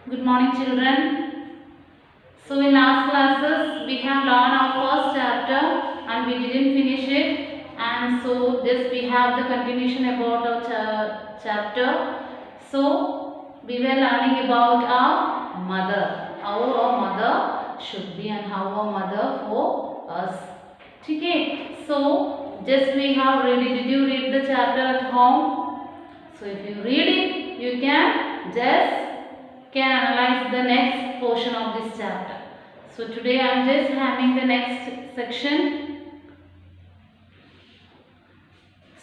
Good morning, children. So in last classes we have learned our first chapter and we didn't finish it, and so this we have the continuation about our chapter. So we were learning about our mother, how our mother should be and how our mother for us. Okay. So just we have read. Did you read the chapter at home? So if you read it, you can analyze the next portion of this chapter. So today I am just having the next section.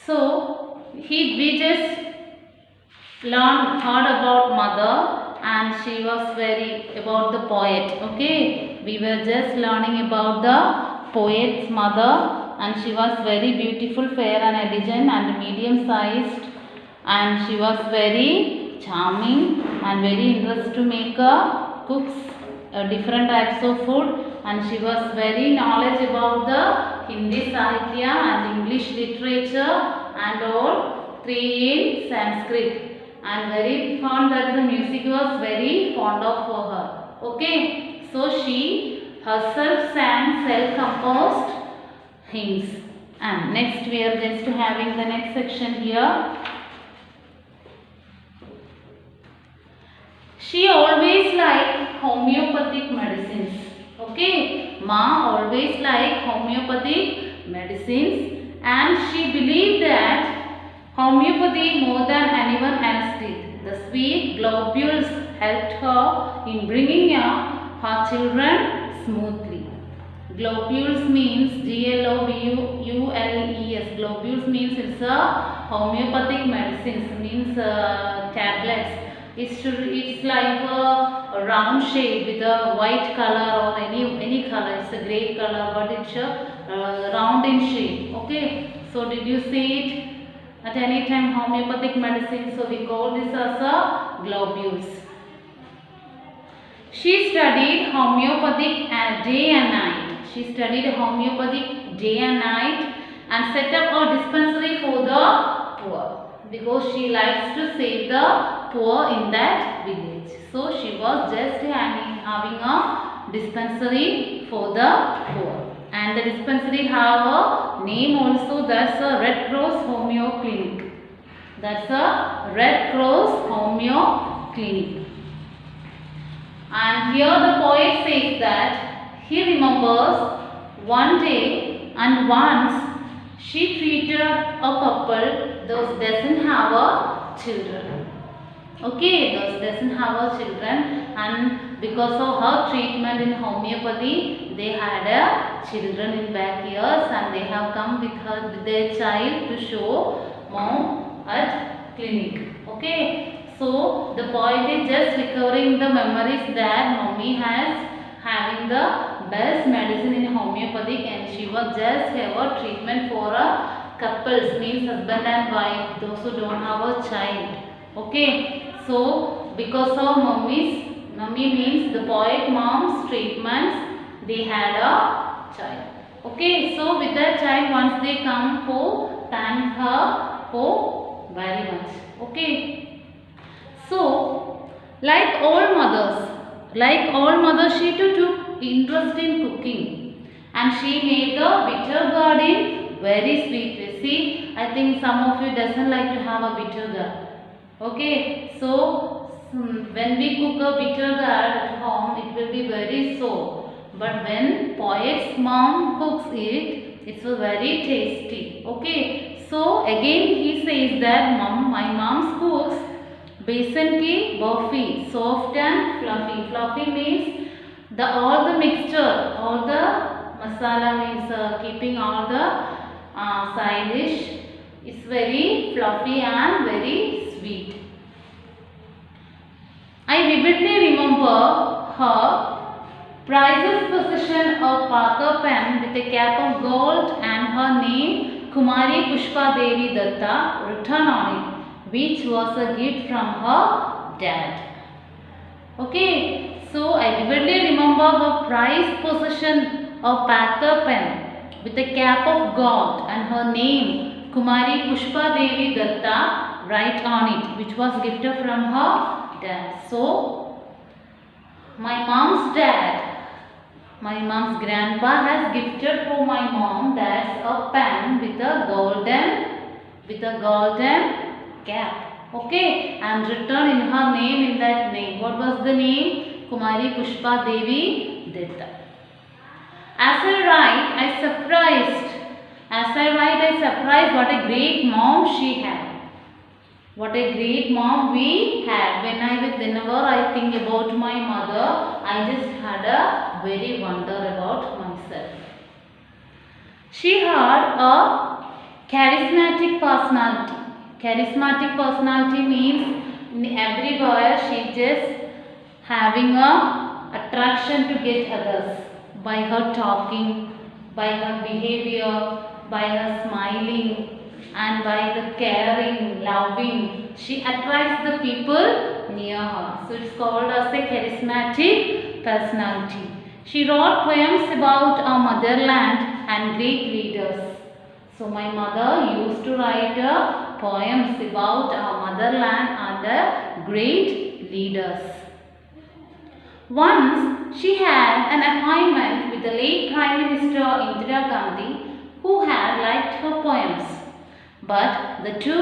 So we just heard about mother, and she was very about the poet. Okay, we were just learning about the poet's mother, and she was very beautiful, fair and elegant and medium sized, and she was very charming and very interested to make cooks different types of food, and she was very knowledge about the Hindi Sahitya and English literature and all three in Sanskrit, and very found that the music was very fond of for her. Okay, so she herself sang self-composed hymns. And next we are just having the next section here. She always liked homeopathic medicines. Okay, Ma always liked homeopathic medicines, and she believed that homeopathy more than anyone else did. The sweet globules helped her in bringing up her children smoothly. Globules means G-L-O-B-U-L-E-S. Globules means it's a homeopathic medicines, means tablets. It's like a round shape with a white color or any color. It's a grey color, but it's a round in shape. Okay. So did you see it at any time? Homeopathic medicine. So we call this as a globules. She studied homeopathic day and night. She studied homeopathic day and night and set up a dispensary for the poor, because she likes to save the poor in that village. So she was just having a dispensary for the poor, and the dispensary have a name also. That's a Red Cross Homeo Clinic. That's a Red Cross Homeo Clinic. And here the poet says that he remembers one day and once she treated a couple those doesn't have a children. Okay, those doesn't have a children, and because of her treatment in homeopathy, they had a children in back years, and they have come with their child to show mom at clinic. Okay, so the poet is just recovering the memories that mommy has having the best medicine in homeopathic, and she was just have a treatment for a couples, means husband and wife, those who don't have a child. Okay, so because of mummy means the poet mom's treatments, they had a child. Okay, so with that child, once they come for thank her for very much. Okay, so like all mothers, she too took interest in cooking, and she made the bitter gourd in very sweet way. See, I think some of you doesn't like to have a bitter gourd. Okay, so when we cook a bitter gourd at home, it will be very sour. But when poet's mom cooks it, it's very tasty. Okay, so again he says that my mom's cooks besan ki burfi, soft and fluffy. Fluffy means all the mixture, all the masala means keeping all the side dish. It's very fluffy and very sweet. I vividly remember her prized possession of Parker pen with a cap of gold and her name Kumari Pushpa Devi Datta written on it, which was a gift from her dad. Okay, so I vividly remember her prized possession of Parker pen with a cap of gold and her name Kumari Pushpa Devi Datta write on it, which was gifted from her dad. So My mom's dad, my mom's grandpa has gifted for my mom that's a pen with a golden cap. Okay, and written in her name in that name. What was the name? Kumari Pushpa Devi Dutta. As I write, I surprised what a great mom she had. What a great mom we had. Whenever I think about my mother, I just had a very wonder about myself. She had a charismatic personality. Charismatic personality means everywhere she just having a attraction to get others by her talking, by her behavior, by her smiling, and by the caring, loving. She attracts the people near her. So it's called as a charismatic personality. She wrote poems about our motherland and great leaders. So my mother used to write poems about our motherland and the great leaders. Once she had an appointment with the late Prime Minister Indira Gandhi, who had liked her poems. But the two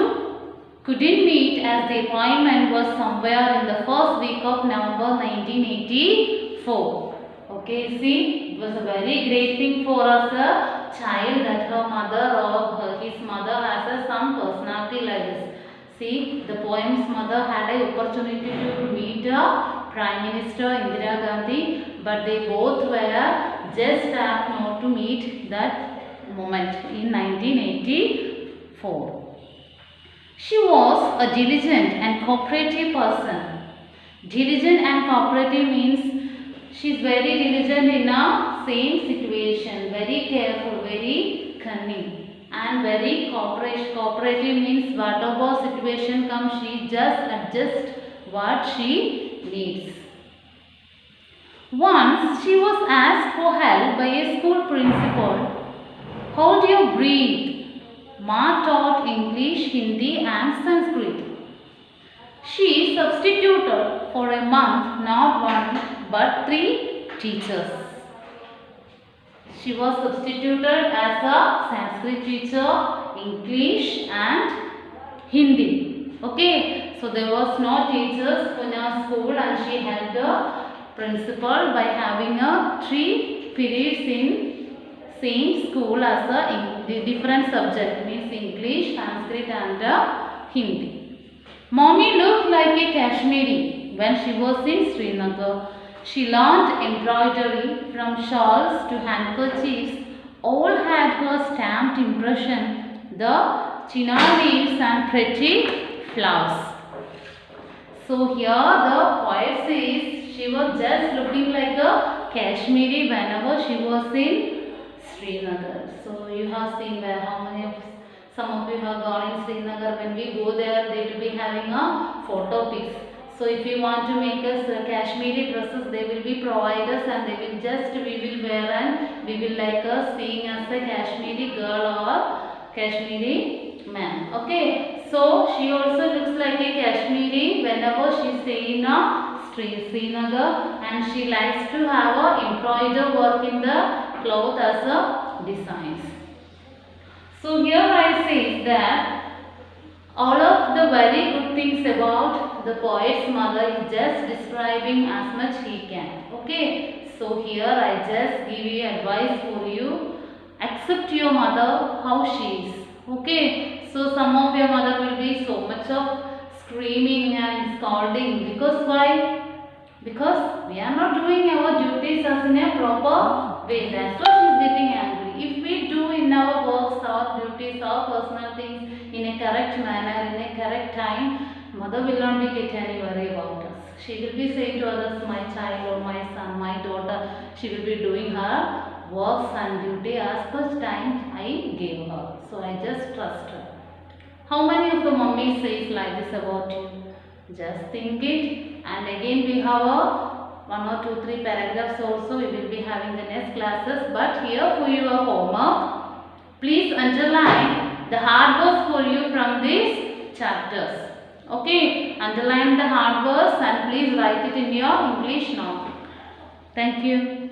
couldn't meet as the appointment was somewhere in the first week of November 1984. Okay, see, it was a very great thing for us a child that her mother or his mother has some personality like this. See, the poem's mother had an opportunity to meet Prime Minister Indira Gandhi, but they both were just apt not to meet that moment in 1984. She was a diligent and cooperative person. Diligent and cooperative means she is very diligent in a same situation, very careful, very cunning, and very cooperative means whatever situation comes, she just adjusts what she needs. Once she was asked for help by a school principal. Hold your breath. Ma taught English, Hindi and Sanskrit. She substituted for a month not one but 3 teachers. She was substituted as a Sanskrit teacher, English and Hindi. Okay, so there was no teachers in her school and she helped the principal by having a 3 periods in same school as a different subject, means English, Sanskrit and Hindi. Mommy looked like a Kashmiri when she was in Srinagar. She learned embroidery from shawls to handkerchiefs. All had her stamped impression, the china leaves and pretty flowers. So here the poet says she was just looking like a Kashmiri whenever she was in Srinagar. So you have seen where some of you have gone in Srinagar. When we go there, they will be having a photo pics. So if you want to make us Kashmiri dresses, they will be providers and we will wear and we will like us seeing as a Kashmiri girl or Kashmiri man. Okay, so she also looks like a Kashmiri whenever she stays in Srinagar, and she likes to have a embroidered work in the cloth as a designs. So here I say that all of the very good things about the poet's mother is just describing as much he can. Okay, so here I just give you advice for you. Accept your mother how she is. Okay, so some of your mother will be so much of screaming and scolding, because why? Because we are not doing our duties as in a proper way. That's why she is getting angry. If we do in our works, our duties, our personal things in a correct manner, in a correct time, mother will not be get any worry about us. She will be saying to others, my child or my son, my daughter, she will be doing her works and duty as per time I gave her. So I just trust her. How many of the mummies says like this about you? Just think it. And again we have a 1 or 2, 3 paragraphs also we will be having the next classes. But here for your homework, please underline the hard words for you from these chapters. Okay, underline the hard words and please write it in your English notebook. Thank you.